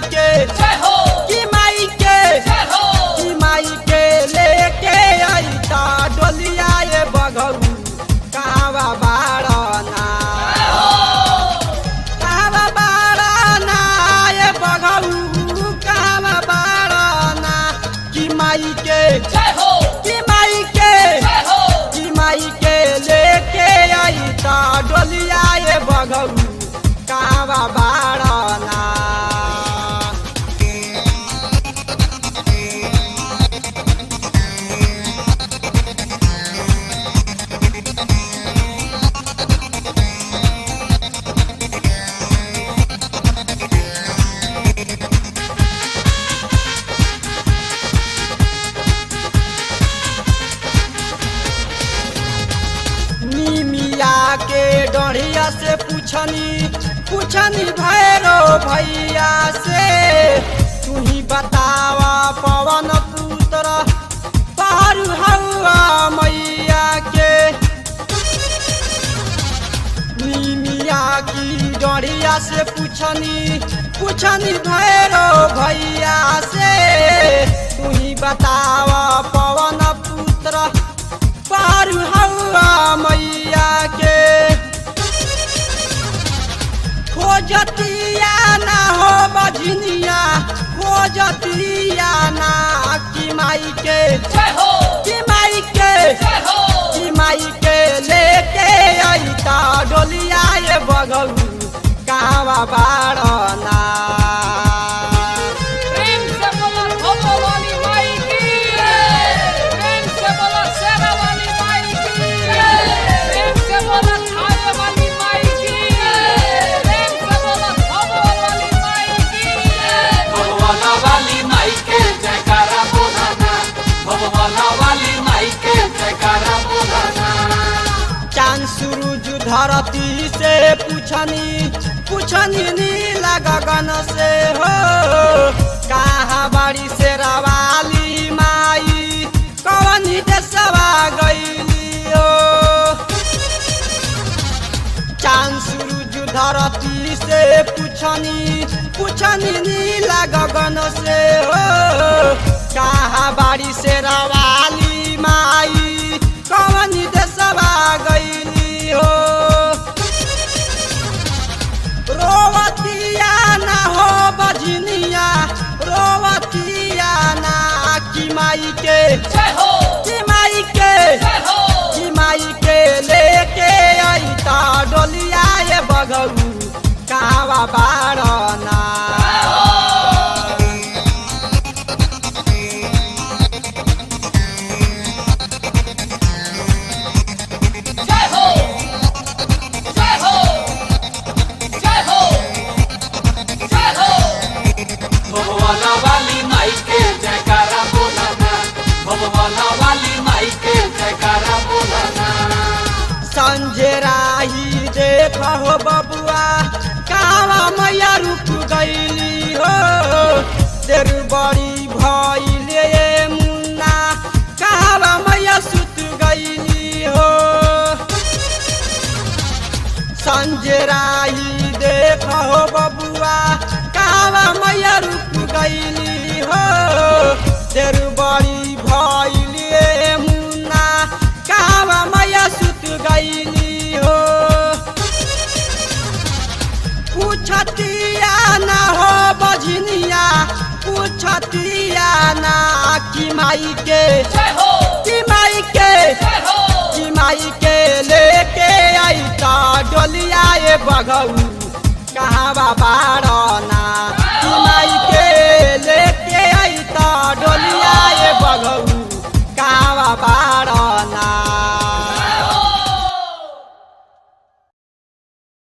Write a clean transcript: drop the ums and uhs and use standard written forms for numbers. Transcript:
माई के कि माई के कि माई के लेके आईता डोलिया ये बघऊ कहवा बाड़ना कहवा बाड़ना ये बघऊ कहवा बाड़ना कि माई के कि माई के कि माई के लेके आईता डोलिया ये बघऊ कहवा बाड़ना। निमिया के डढ़िया से पूछनी भैरो भैया से तू ही बतावा पवन पुत्र पारू हवा मैया के। निमिया की डढ़िया से पूछनी भैरो भैया से तू ही बतावा पवन पुत्र पारू हवा मैया के। खोजतिया ना हो बजनिया खोजतिया ना कि माई के कि माई के कि माई के लेके आईता डोलिया ये बघऊ कहवा बाड़ना। चांद सूरज धरती से पूछनी नीला गगन से हो कहाँ बड़ी से रवाली माई कवनी देशवा गईली हो। चांद सूरज धरती से पूछनी नीला गगन से हो कहाँ बड़ी से रवाली माई कवनी देशवा गईली हो। रोवतिया ना हो बजनिया रोवतिया ना कि माई के कि माई के कि माई के लेके आईता डोलिया ये बघऊ कहवा बाड़ना। संजराही देखा हो बबुआ कहवा मैया रुक गईली हो तेर बड़ी भइले मुन्ना कहवा मैया सुत गईली हो। संजराही देखा हो बबुआ कहवा मैया रुक गईली हो तेर बड़ी भइले मुन्ना कहवा मैया सुत गईली हो। पूछतिया ना हो बजनिया पूछतिया ना कि माई के कि माई के कि माई के लेके आईता डोलिया ये बघऊ कहवा बाड़ना।